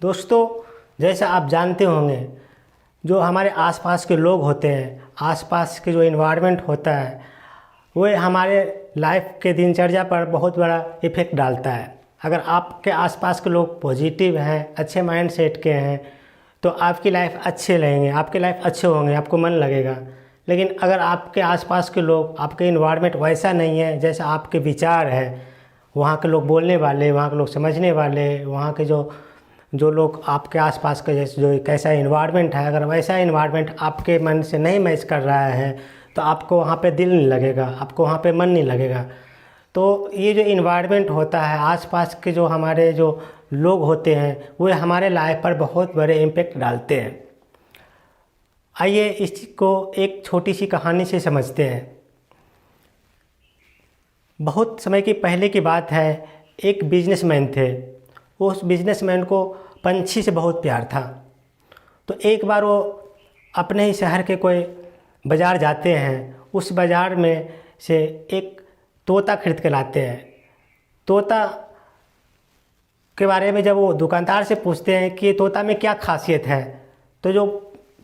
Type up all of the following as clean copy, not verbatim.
दोस्तों, जैसा आप जानते होंगे, जो हमारे आसपास के लोग होते हैं, आसपास के जो इन्वायरमेंट होता है, वो हमारे लाइफ के दिनचर्या पर बहुत बड़ा इफ़ेक्ट डालता है। अगर आपके आसपास के लोग पॉजिटिव हैं, अच्छे माइंड सेट के हैं, तो आपकी लाइफ अच्छे रहेंगे, आपके लाइफ अच्छे होंगे, आपको मन लगेगा। लेकिन अगर आपके आसपास के लोग, आपके इन्वायरमेंट वैसा नहीं है जैसा आपके विचार है, वहाँ के लोग बोलने वाले, वहाँ के लोग समझने वाले, वहाँ के जो जो लोग आपके आसपास का जैसे जो कैसा इन्वायरमेंट है, अगर वैसा इन्वायरमेंट आपके मन से नहीं मैच कर रहा है तो आपको वहाँ पे दिल नहीं लगेगा, आपको वहाँ पे मन नहीं लगेगा। तो ये जो इन्वायरमेंट होता है, आसपास के जो हमारे जो लोग होते हैं, वो हमारे लाइफ पर बहुत बड़े इम्पेक्ट डालते हैं। आइए इसको एक छोटी सी कहानी से समझते हैं। बहुत समय की पहले की बात है, एक बिजनेसमैन थे। उस बिजनेसमैन को पंछी से बहुत प्यार था। तो एक बार वो अपने ही शहर के कोई बाज़ार जाते हैं। उस बाज़ार में से एक तोता खरीद के लाते हैं। तोता के बारे में जब वो दुकानदार से पूछते हैं कि तोता में क्या खासियत है, तो जो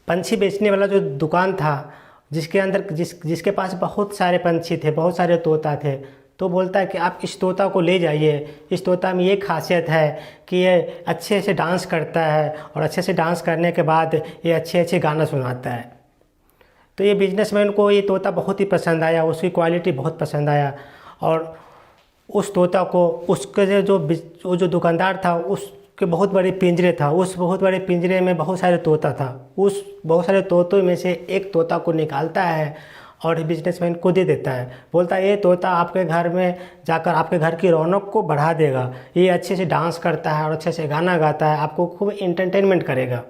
पंछी बेचने वाला जो दुकान था, जिसके अंदर जिसके पास बहुत सारे पंछी थे, बहुत सारे तोता थे, तो बोलता है कि आप इस तोता को ले जाइए। इस तोता में ये खासियत है कि ये अच्छे से डांस करता है और अच्छे से डांस करने के बाद ये अच्छे अच्छे गाना सुनाता है। तो ये बिजनेसमैन को ये तोता बहुत ही पसंद आया, उसकी क्वालिटी बहुत पसंद आया। और उस तोता को उसके जो दुकानदार था, उसके बहुत बड़े पिंजरे था। उस बहुत बड़े पिंजरे में बहुत सारे तोता था। उस बहुत सारे तोतों में से एक तोता को निकालता है और बिजनेसमैन को दे देता है। बोलता है ये तोता आपके घर में जाकर आपके घर की रौनक को बढ़ा देगा। ये अच्छे से डांस करता है और अच्छे से गाना गाता है, आपको खूब एंटरटेनमेंट करेगा।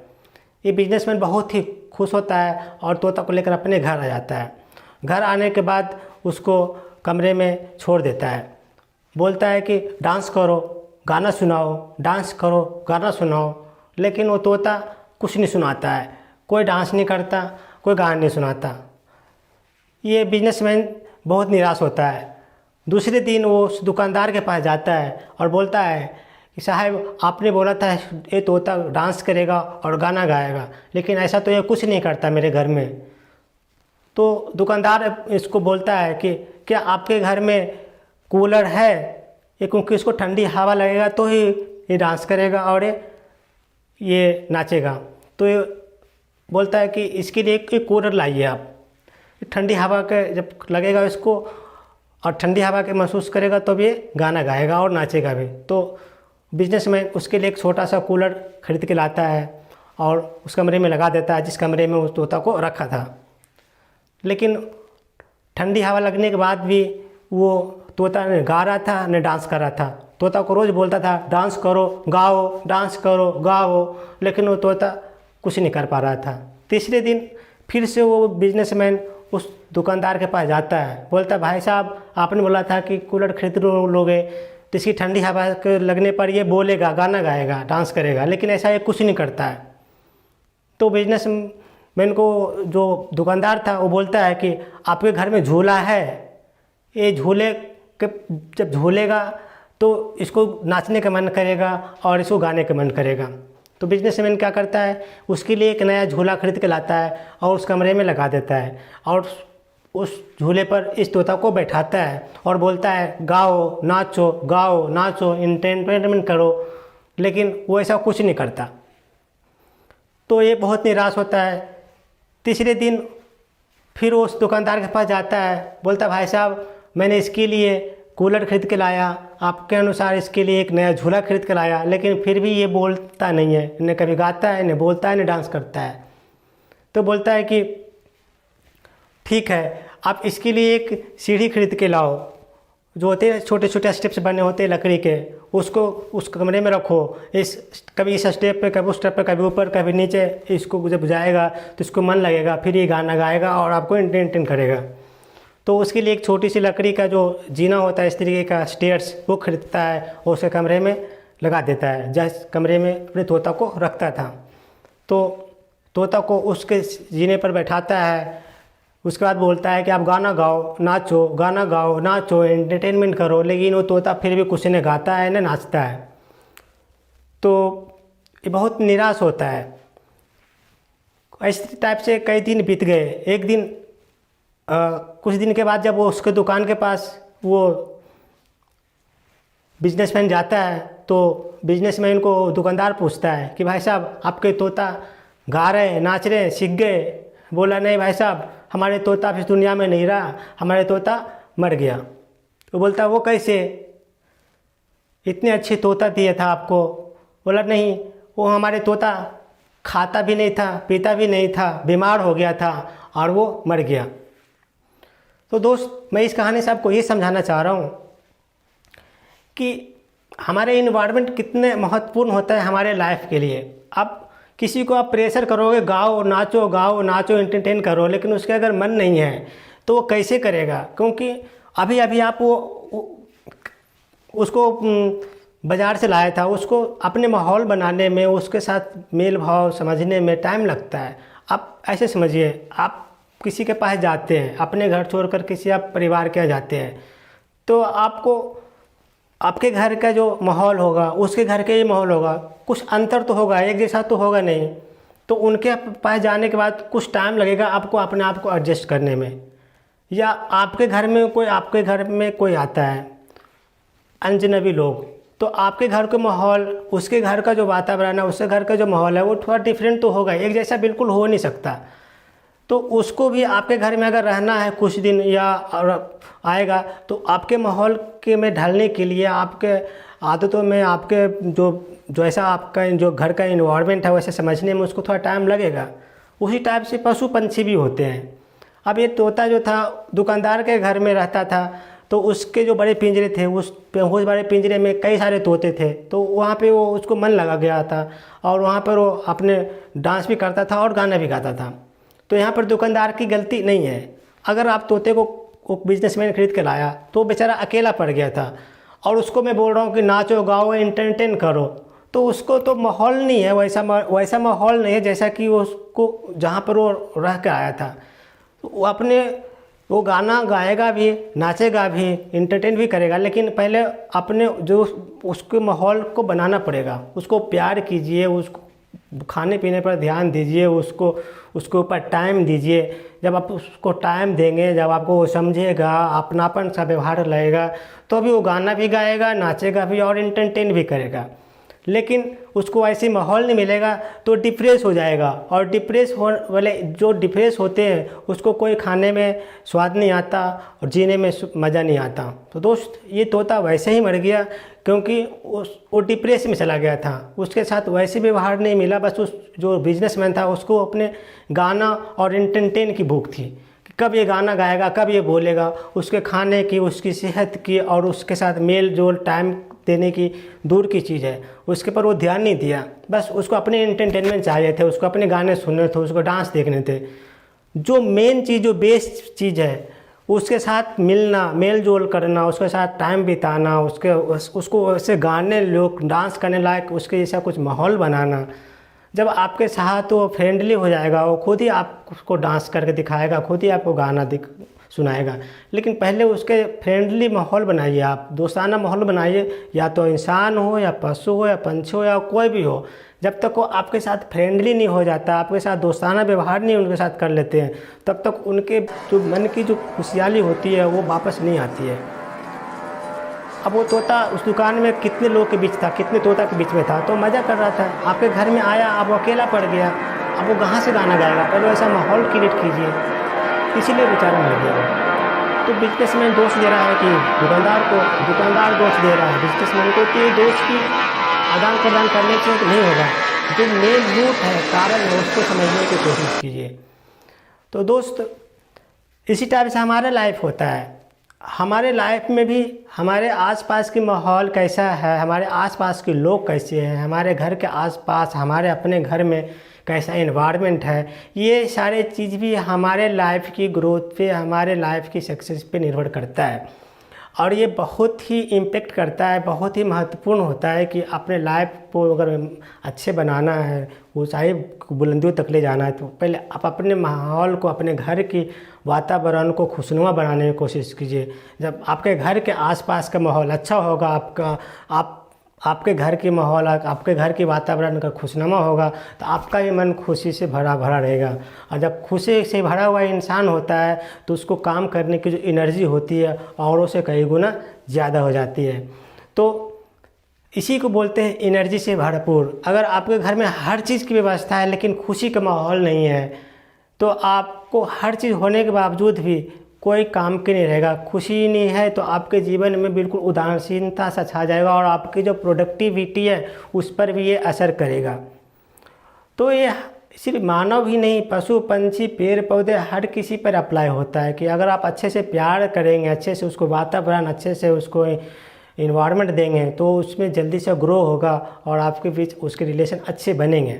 ये बिजनेसमैन बहुत ही खुश होता है और तोता को लेकर अपने घर आ जाता है। घर आने के बाद उसको कमरे में छोड़ देता है। बोलता है कि डांस करो, गाना सुनाओ, डांस करो, गाना सुनाओ। लेकिन वो तोता कुछ नहीं सुनाता है, कोई डांस नहीं करता, कोई गाना नहीं सुनाता। ये बिजनेसमैन बहुत निराश होता है। दूसरे दिन वो उस दुकानदार के पास जाता है और बोलता है कि साहब, आपने बोला था ये तोता डांस करेगा और गाना गाएगा, लेकिन ऐसा तो ये कुछ नहीं करता मेरे घर में। तो दुकानदार इसको बोलता है कि क्या आपके घर में कूलर है? ये क्योंकि इसको ठंडी हवा लगेगा तो ही ये डांस करेगा और ये नाचेगा। तो ये बोलता है कि इसके लिए एक कूलर लाइए आप। ठंडी हवा के जब लगेगा इसको और ठंडी हवा के महसूस करेगा तब ये गाना गाएगा और नाचेगा भी। तो बिजनेसमैन उसके लिए एक छोटा सा कूलर खरीद के लाता है और उस कमरे में लगा देता है जिस कमरे में उस तोता को रखा था। लेकिन ठंडी हवा लगने के बाद भी वो तोता न गा रहा था न डांस कर रहा था। तोता को रोज़ बोलता था डांस करो, गाओ, डांस करो, गाओ, लेकिन वो तोता कुछ नहीं कर पा रहा था। तीसरे दिन फिर से वो बिजनेसमैन उस दुकानदार के पास जाता है। बोलता है भाई साहब, आपने बोला था कि कूलर खरीद लोगे तो इसकी ठंडी हवा के लगने पर ये बोलेगा, गाना गाएगा, डांस करेगा, लेकिन ऐसा ये कुछ नहीं करता है। तो बिजनेसमैन को जो दुकानदार था वो बोलता है कि आपके घर में झूला है, ये झूले के जब झूलेगा तो इसको नाचने का मन करेगा और इसको गाने का मन करेगा। तो बिजनेसमैन क्या करता है, उसके लिए एक नया झूला खरीद के लाता है और उस कमरे में लगा देता है और उस झूले पर इस तोता को बैठाता है और बोलता है गाओ, नाचो, गाओ, नाचो, एंटरटेनमेंट करो, लेकिन वो ऐसा कुछ नहीं करता। तो ये बहुत निराश होता है। तीसरे दिन फिर वो उस दुकानदार के पास जाता है। बोलता है भाई साहब, मैंने इसके लिए कूलर खरीद के लाया, आपके अनुसार इसके लिए एक नया झूला खरीद के लाया, लेकिन फिर भी ये बोलता नहीं है, न कभी गाता है, न बोलता है, न डांस करता है। तो बोलता है कि ठीक है, आप इसके लिए एक सीढ़ी खरीद के लाओ, जो होते हैं छोटे छोटे स्टेप्स बने होते हैं लकड़ी के, उसको उस कमरे में रखो। कभी इस स्टेप पे, कभी उस स्टेप पे, कभी ऊपर, कभी नीचे। इसको जब जाएगा तो इसको मन लगेगा, फिर ये गाना गाएगा और आपको एंटरटेन करेगा। तो उसके लिए एक छोटी सी लकड़ी का जो जीना होता है, इस तरीके का स्टेयर्स, वो खरीदता है और उसके कमरे में लगा देता है, जिस कमरे में अपने तोता को रखता था। तो तोता को उसके जीने पर बैठाता है। उसके बाद बोलता है कि आप गाना गाओ, नाचो, गाना गाओ, नाचो, एंटरटेनमेंट करो, लेकिन वो तोता फिर भी कुछ न गाता है न नाचता है। तो ये बहुत निराश होता है। इस टाइप से कई दिन बीत गए। एक दिन कुछ दिन के बाद जब वो उसके दुकान के पास वो बिजनेसमैन जाता है तो बिजनेसमैन को दुकानदार पूछता है कि भाई साहब आपके तोता गा रहे हैं, नाच रहे हैं, सीख गए? बोला नहीं भाई साहब, हमारे तोता इस दुनिया में नहीं रहा, हमारे तोता मर गया। तो बोलता वो कैसे? इतने अच्छे तोता दिए था आपको। बोला नहीं, वो हमारे तोता खाता भी नहीं था, पीता भी नहीं था, बीमार हो गया था और वो मर गया। तो दोस्त, मैं इस कहानी से आपको ये समझाना चाह रहा हूँ कि हमारे इन्वायरमेंट कितने महत्वपूर्ण होता है हमारे लाइफ के लिए। अब किसी को आप प्रेशर करोगे गाओ नाचो एंटरटेन करो, लेकिन उसके अगर मन नहीं है तो वो कैसे करेगा? क्योंकि अभी अभी आप उसको बाज़ार से लाया था, उसको अपने माहौल बनाने में, उसके साथ मेल भाव समझने में टाइम लगता है। आप ऐसे समझिए, आप किसी के पास जाते हैं, अपने घर छोड़कर किसी आप परिवार के यहाँ जाते हैं, तो आपको आपके घर का जो माहौल होगा, उसके घर का ये माहौल होगा, कुछ अंतर तो होगा, एक जैसा तो होगा नहीं। तो उनके पास जाने के बाद कुछ टाइम लगेगा आपको अपने आप को एडजस्ट करने में। या आपके घर में कोई आता है, अजनबी लोग, तो आपके घर का माहौल, उसके घर का जो वातावरण है, उसके घर का जो माहौल है, वो थोड़ा डिफरेंट तो होगा, एक जैसा बिल्कुल हो नहीं सकता। तो उसको भी आपके घर में अगर रहना है कुछ दिन या आएगा, तो आपके माहौल के में ढलने के लिए, आपके आदतों में, आपके जो ऐसा आपका जो घर का इन्वायरमेंट है वैसे समझने में उसको थोड़ा टाइम लगेगा। उसी टाइप से पशु पंछी भी होते हैं। अब ये तोता जो था दुकानदार के घर में रहता था, तो उसके जो बड़े पिंजरे थे, उस बड़े पिंजरे में कई सारे तोते थे, तो वहाँ पे वो उसको मन लगा गया था और वहाँ पर वो अपने डांस भी करता था और गाना भी गाता था। तो यहाँ पर दुकानदार की गलती नहीं है। अगर आप तोते को बिजनेसमैन खरीद के लाया तो बेचारा अकेला पड़ गया था, और उसको मैं बोल रहा हूँ कि नाचो गाओ एंटरटेन करो, तो उसको तो माहौल नहीं है, वैसा माहौल नहीं है जैसा कि उसको जहाँ पर वो रह के आया था। वो गाना गाएगा भी, नाचेगा भी, एंटरटेन भी करेगा, लेकिन पहले अपने जो उसके माहौल को बनाना पड़ेगा। उसको प्यार कीजिए, उसको खाने पीने पर ध्यान दीजिए, उसके ऊपर टाइम दीजिए। जब आप उसको टाइम देंगे, जब आपको वो समझेगा, अपनापन सा व्यवहार लगेगा, तो अभी वो गाना भी गाएगा, नाचेगा भी और एंटरटेन भी करेगा। लेकिन उसको ऐसे माहौल नहीं मिलेगा तो डिप्रेस हो जाएगा, और जो डिप्रेस होते हैं उसको कोई खाने में स्वाद नहीं आता और जीने में मज़ा नहीं आता। तो दोस्त, ये तोता वैसे ही मर गया क्योंकि वो डिप्रेस में चला गया था, उसके साथ वैसे व्यवहार नहीं मिला। बस उस जो बिजनेसमैन था उसको अपने गाना और एंटरटेन की भूख थी कि कब ये गाना गाएगा, कब ये बोलेगा। उसके खाने की, उसकी सेहत की और उसके साथ मेल जोल टाइम देने की दूर की चीज़ है, उसके पर वो ध्यान नहीं दिया। बस उसको अपने एंटरटेनमेंट चाहिए थे, उसको अपने गाने सुनने थे, उसको डांस देखने थे। जो मेन चीज़, जो बेस्ट चीज़ है, उसके साथ मिलना, मेल जोल करना, उसके साथ टाइम बिताना, उसको ऐसे गाने, लोग डांस करने लायक उसके जैसा कुछ माहौल बनाना। जब आपके साथ वो फ्रेंडली हो जाएगा, वो खुद ही आपको डांस करके दिखाएगा, खुद ही आपको गाना सुनाएगा। लेकिन पहले उसके फ्रेंडली माहौल बनाइए, आप दोस्ताना माहौल बनाइए, या तो इंसान हो या पशु हो या पंछी हो या कोई भी हो। जब तक वो आपके साथ फ्रेंडली नहीं हो जाता, आपके साथ दोस्ताना व्यवहार नहीं उनके साथ कर लेते हैं, तब तक उनके जो मन की जो खुशहाली होती है वो वापस नहीं आती है। अब वो तोता उस दुकान में कितने लोग के बीच था, कितने तोता के बीच में था, तो मज़ा कर रहा था। आपके घर में आया, अब वो अकेला पड़ गया, अब वो कहाँ से गाना गाएगा? पहले ऐसा माहौल क्रिएट कीजिए, इसीलिए बेचारा मर गया। तो बिजनेसमैन दोष दे रहा है कि दुकानदार दोष दे रहा है बिजनेसमैन को कि दोष की आदान प्रदान करने से नहीं होगा। जो मेन रूट है, कारण है, उसको समझने की कोशिश कीजिए। तो दोस्त, इसी टाइप से हमारा लाइफ होता है। हमारे लाइफ में भी हमारे आसपास की माहौल कैसा है, हमारे आसपास के लोग कैसे हैं, हमारे घर के आसपास, हमारे अपने घर में कैसा एनवायरनमेंट है, ये सारे चीज़ भी हमारे लाइफ की ग्रोथ पे, हमारे लाइफ की सक्सेस पे निर्भर करता है। और ये बहुत ही इम्पेक्ट करता है, बहुत ही महत्वपूर्ण होता है कि अपने लाइफ को अगर अच्छे बनाना है, ऊंचाई बुलंदियों तक ले जाना है, तो पहले आप अपने माहौल को, अपने घर की वातावरण को खुशनुमा बनाने की कोशिश कीजिए। जब आपके घर के आसपास का माहौल अच्छा होगा, आप आपके घर के माहौल, आपके घर के वातावरण का खुशनुमा होगा तो आपका भी मन खुशी से भरा भरा रहेगा। और जब खुशी से भरा हुआ इंसान होता है तो उसको काम करने की जो एनर्जी होती है औरों से कई गुना ज़्यादा हो जाती है। तो इसी को बोलते हैं एनर्जी से भरपूर। अगर आपके घर में हर चीज़ की व्यवस्था है लेकिन खुशी का माहौल नहीं है तो आपको हर चीज़ होने के बावजूद भी कोई काम की नहीं रहेगा। खुशी नहीं है तो आपके जीवन में बिल्कुल उदासीनता सा छा जाएगा और आपकी जो प्रोडक्टिविटी है उस पर भी ये असर करेगा। तो ये सिर्फ मानव ही नहीं, पशु पंछी पेड़ पौधे हर किसी पर अप्लाई होता है कि अगर आप अच्छे से प्यार करेंगे, अच्छे से उसको वातावरण, अच्छे से उसको इन्वायरमेंट देंगे तो उसमें जल्दी से ग्रो होगा और आपके बीच उसके रिलेशन अच्छे बनेंगे।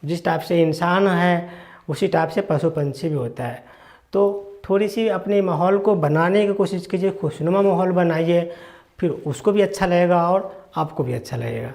जिस टाइप से इंसान है उसी टाइप से पशु पंछी भी होता है। तो थोड़ी सी अपने माहौल को बनाने की कोशिश कीजिए, खुशनुमा माहौल बनाइए, फिर उसको भी अच्छा लगेगा और आपको भी अच्छा लगेगा।